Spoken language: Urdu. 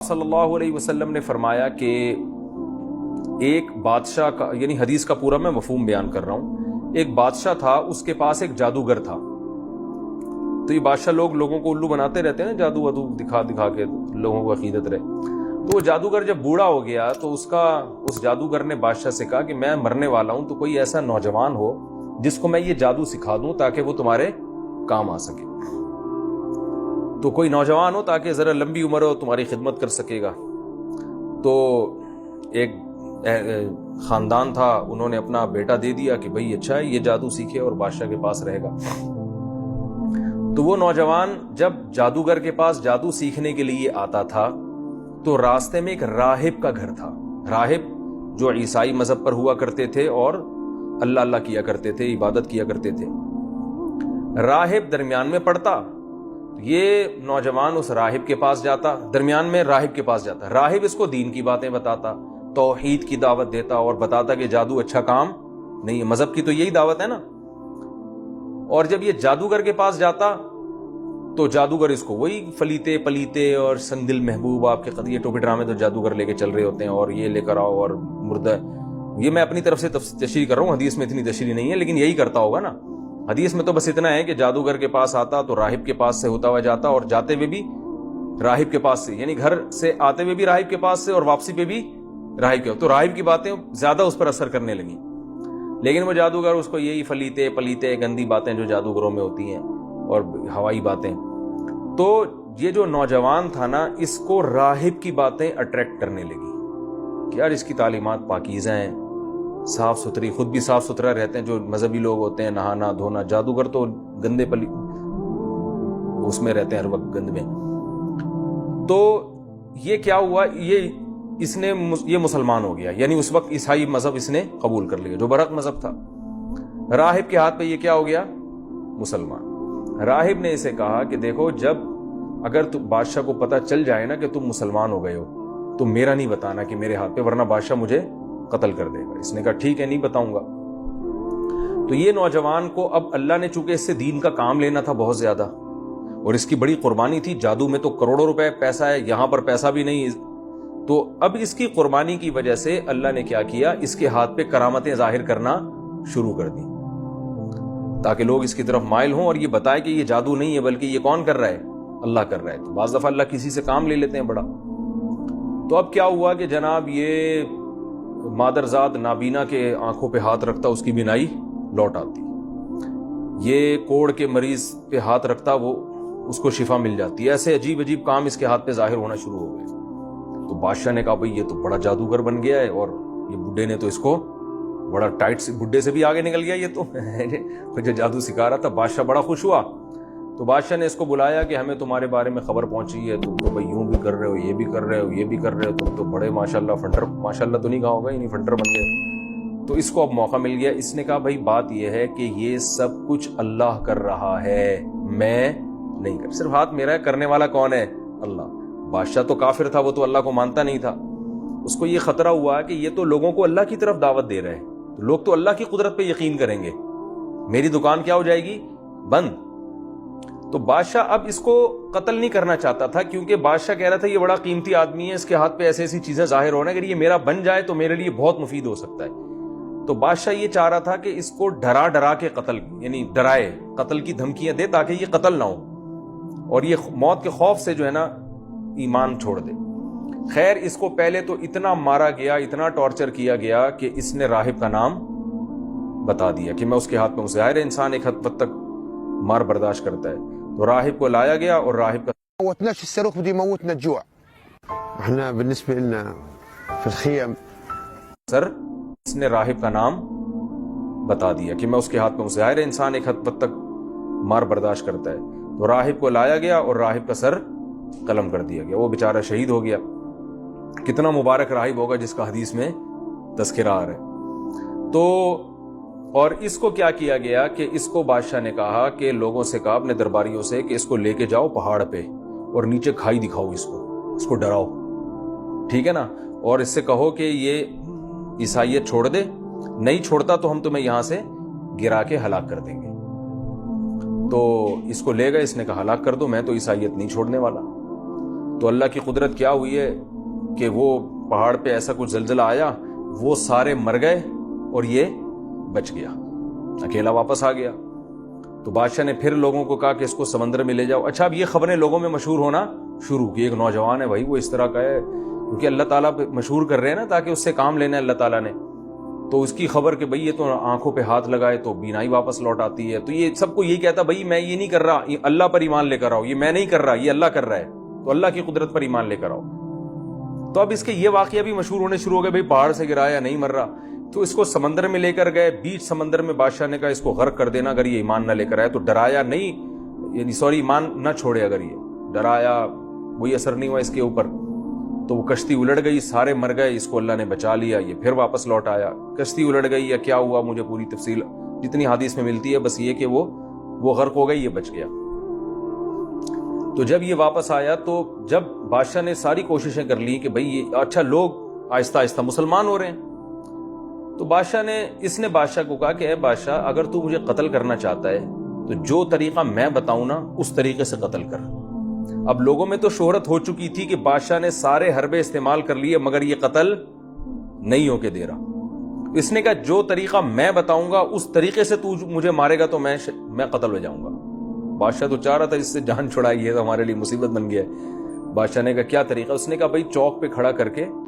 صلی اللہ علیہ وسلم نے فرمایا کہ ایک بادشاہ کا، یعنی حدیث کا پورا میں مفہوم بیان کر رہا ہوں، ایک بادشاہ تھا، اس کے پاس ایک جادوگر تھا۔ تو یہ بادشاہ لوگوں کو الو بناتے رہتے ہیں نا، جادو وادو دکھا دکھا کے لوگوں کو عقیدت رہے۔ تو وہ جادوگر جب بوڑھا ہو گیا تو اس جادوگر نے بادشاہ سے کہا کہ میں مرنے والا ہوں، تو کوئی ایسا نوجوان ہو جس کو میں یہ جادو سکھا دوں تاکہ وہ تمہارے کام آ سکے، تو کوئی نوجوان ہو تاکہ ذرا لمبی عمر ہو، تمہاری خدمت کر سکے گا۔ تو ایک خاندان تھا، انہوں نے اپنا بیٹا دے دیا کہ بھئی اچھا ہے، یہ جادو سیکھے اور بادشاہ کے پاس رہے گا۔ تو وہ نوجوان جب جادوگر کے پاس جادو سیکھنے کے لیے آتا تھا تو راستے میں ایک راہب کا گھر تھا۔ راہب جو عیسائی مذہب پر ہوا کرتے تھے اور اللہ اللہ کیا کرتے تھے، عبادت کیا کرتے تھے۔ راہب درمیان میں پڑتا، یہ نوجوان اس راہب کے پاس جاتا، درمیان میں راہب کے پاس جاتا، راہب اس کو دین کی باتیں بتاتا، توحید کی دعوت دیتا اور بتاتا کہ جادو اچھا کام نہیں ہے، مذہب کی تو یہی دعوت ہے نا۔ اور جب یہ جادوگر کے پاس جاتا تو جادوگر اس کو وہی فلیتے پلیتے اور سنگ دل محبوب، آپ کے قضیے ٹوپی ڈرامے تو جادوگر لے کے چل رہے ہوتے ہیں، اور یہ لے کر آؤ اور مردہ، یہ میں اپنی طرف سے تشریح کر رہا ہوں، حدیث میں اتنی تشریح نہیں ہے، لیکن یہی کرتا ہوگا نا۔ حدیث میں تو بس اتنا ہے کہ جادوگر کے پاس آتا تو راہب کے پاس سے ہوتا ہوا جاتا، اور جاتے ہوئے بھی راہب کے پاس سے، یعنی گھر سے آتے ہوئے بھی راہب کے پاس سے اور واپسی پہ بھی راہب کے، تو راہب کی باتیں زیادہ اس پر اثر کرنے لگیں۔ لیکن وہ جادوگر اس کو یہی فلیتے پلیتے گندی باتیں جو جادوگروں میں ہوتی ہیں اور ہوائی باتیں، تو یہ جو نوجوان تھا نا، اس کو راہب کی باتیں اٹریکٹ کرنے لگی کہ یار اس کی تعلیمات پاکیزہ ہیں، صاف ستھری، خود بھی صاف ستھرا رہتے ہیں، جو مذہبی لوگ ہوتے ہیں نہانا دھونا، جادوگر تو گندے پلی اس میں رہتے ہیں ہر وقت گند میں۔ تو یہ کیا ہوا، یہ مسلمان ہو گیا، یعنی اس وقت عیسائی مذہب اس نے قبول کر لیا جو برحق مذہب تھا۔ راہب کے ہاتھ پہ یہ کیا ہو گیا، مسلمان۔ راہب نے اسے کہا کہ دیکھو، جب اگر تم بادشاہ کو پتہ چل جائے نا کہ تم مسلمان ہو گئے ہو تو میرا نہیں بتانا کہ میرے ہاتھ پہ، ورنہ بادشاہ مجھے قتل کر دے گا۔ اس نے کہا ٹھیک ہے، نہیں بتاؤں گا۔ تو یہ نوجوان کو اب اللہ نے چونکہ اس سے دین کا کام لینا تھا بہت زیادہ، اور اس کی بڑی قربانی تھی، جادو میں تو کروڑوں روپے پیسہ ہے، یہاں پر پیسہ بھی نہیں، تو اب اس کی قربانی کی وجہ سے اللہ نے کیا کیا، اس کے ہاتھ پہ کرامتیں ظاہر کرنا شروع کر دی تاکہ لوگ اس کی طرف مائل ہوں اور یہ بتائے کہ یہ جادو نہیں ہے بلکہ یہ کون کر رہا ہے، اللہ کر رہا ہے۔ تو بعض دفعہ اللہ کسی سے کام لے لیتے ہیں بڑا۔ تو اب کیا ہوا کہ جناب یہ مادرزاد نابینا کے آنکھوں پہ ہاتھ رکھتا، اس کی بینائی لوٹ آتی، یہ کوڑ کے مریض پہ ہاتھ رکھتا، وہ اس کو شفا مل جاتی ہے۔ ایسے عجیب عجیب کام اس کے ہاتھ پہ ظاہر ہونا شروع ہو گئے۔ تو بادشاہ نے کہا بھئی یہ تو بڑا جادوگر بن گیا ہے، اور یہ بڈھے نے تو اس کو بڑا ٹائٹ سے، بڈھے سے بھی آگے نکل گیا یہ تو جو جادو سکھا رہا تھا۔ بادشاہ بڑا خوش ہوا، تو بادشاہ نے اس کو بلایا کہ ہمیں تمہارے بارے میں خبر پہنچی ہے، تم تو بھئی یوں بھی کر رہے ہو، یہ بھی کر رہے ہو، یہ بھی کر رہے ہو، تم تو بڑے ماشاءاللہ فنٹر، ماشاءاللہ تو نہیں کہا ہوگا، یعنی فنٹر بن گئے۔ تو اس کو اب موقع مل گیا۔ اس نے کہا بھئی بات یہ ہے کہ یہ سب کچھ اللہ کر رہا ہے، میں نہیں کر، صرف ہاتھ میرا ہے، کرنے والا کون ہے، اللہ۔ بادشاہ تو کافر تھا، وہ تو اللہ کو مانتا نہیں تھا۔ اس کو یہ خطرہ ہوا کہ یہ تو لوگوں کو اللہ کی طرف دعوت دے رہے ہیں، تو لوگ تو اللہ کی قدرت پہ یقین کریں گے، میری دکان کیا ہو جائے گی، بند۔ تو بادشاہ اب اس کو قتل نہیں کرنا چاہتا تھا، کیونکہ بادشاہ کہہ رہا تھا یہ بڑا قیمتی آدمی ہے، اس کے ہاتھ پہ ایسی ایسی چیزیں ظاہر ہونا، اگر یہ میرا بن جائے تو میرے لیے بہت مفید ہو سکتا ہے۔ تو بادشاہ یہ چاہ رہا تھا کہ اس کو ڈرا ڈرا کے قتل، یعنی ڈرائے، قتل کی دھمکیاں دے تاکہ یہ قتل نہ ہو اور یہ موت کے خوف سے جو ہے نا ایمان چھوڑ دے۔ خیر اس کو پہلے تو اتنا مارا گیا، اتنا ٹارچر کیا گیا کہ اس نے راہب کا نام بتا دیا کہ میں اس کے ہاتھ میں، ظاہر انسان ایک حد تک مار برداشت کرتا ہے۔ تو راہب کو لایا گیا اور راہب کا موتناش الصاروخ بده يموتنا الجوع. احنا بالنسبه لنا في الخيم سر، اس نے راہب کا نام بتا دیا کہ میں اس کے ہاتھ میں، ظاہر انسان ایک حد تک مار برداشت کرتا ہے۔ تو راہب کو لایا گیا اور راہب کا سر قلم کر دیا گیا، وہ بیچارہ شہید ہو گیا۔ کتنا مبارک راہب ہوگا جس کا حدیث میں تذکرہ آ رہا ہے۔ تو اور اس کو کیا کیا گیا کہ اس کو بادشاہ نے کہا کہ لوگوں سے کہا اپنے درباریوں سے کہ اس کو لے کے جاؤ پہاڑ پہ اور نیچے کھائی دکھاؤ، اس کو ڈراؤ، ٹھیک ہے نا، اور اس سے کہو کہ یہ عیسائیت چھوڑ دے، نہیں چھوڑتا تو ہم تمہیں یہاں سے گرا کے ہلاک کر دیں گے۔ تو اس کو لے گئے، اس نے کہا ہلاک کر دو، میں تو عیسائیت نہیں چھوڑنے والا۔ تو اللہ کی قدرت کیا ہوئی ہے کہ وہ پہاڑ پہ ایسا کچھ زلزلہ آیا، وہ سارے مر گئے اور یہ بچ گیا، اکیلا واپس آ گیا۔ تو بادشاہ نے پھر لوگوں کو کہا کہ اس کو سمندر میں لے جاؤ۔ اچھا، اب یہ خبریں لوگوں میں مشہور ہونا شروع کی، ایک نوجوان ہے بھائی وہ اس طرح کا ہے، کیونکہ اللہ تعالیٰ پہ مشہور کر رہے ہیں نا، تاکہ اس سے کام لینا ہے اللہ تعالیٰ نے، تو اس کی خبر کہ بھئی یہ تو آنکھوں پہ ہاتھ لگائے تو بینائی واپس لوٹ آتی ہے، تو یہ سب کو یہی کہتا بھئی میں یہ نہیں کر رہا، یہ اللہ پر ایمان لے کر آؤ، یہ میں نہیں کر رہا، یہ اللہ کر رہا ہے، تو اللہ کی قدرت پر ایمان لے کر آؤ۔ تو اب اس کے یہ واقعہ بھی مشہور ہونے شروع ہو گئے، بھئی پہاڑ سے گرایا نہیں مر رہا، تو اس کو سمندر میں لے کر گئے، بیچ سمندر میں بادشاہ نے کہا اس کو غرق کر دینا اگر یہ ایمان نہ لے کر آئے، تو ڈرایا نہیں، یعنی ایمان نہ چھوڑے، اگر یہ ڈرایا وہی اثر نہیں ہوا اس کے اوپر، تو وہ کشتی الٹ گئی، سارے مر گئے، اس کو اللہ نے بچا لیا، یہ پھر واپس لوٹ آیا۔ کشتی الٹ گئی یا کیا ہوا مجھے پوری تفصیل جتنی حدیث میں ملتی ہے، بس یہ کہ وہ غرق ہو گئی، یہ بچ گیا۔ تو جب یہ واپس آیا تو جب بادشاہ نے ساری کوششیں کر لی کہ بھئی یہ اچھا لوگ آہستہ آہستہ مسلمان ہو رہے ہیں، تو اس نے بادشاہ کو کہا کہ اے بادشاہ، اگر تو مجھے قتل کرنا چاہتا ہے تو جو طریقہ میں بتاؤں نا اس طریقے سے قتل کر۔ اب لوگوں میں تو شہرت ہو چکی تھی کہ بادشاہ نے سارے حربے استعمال کر لیے مگر یہ قتل نہیں ہو کے دے رہا۔ اس نے کہا جو طریقہ میں بتاؤں گا اس طریقے سے تو مجھے مارے گا تو میں قتل ہو جاؤں گا۔ بادشاہ تو چاہ رہا تھا اس سے جان چھڑائی، ہے تو ہمارے لیے مصیبت بن گیا ہے۔ بادشاہ نے کہا کیا طریقہ؟ اس نے کہا بھائی چوک پہ کھڑا کر کے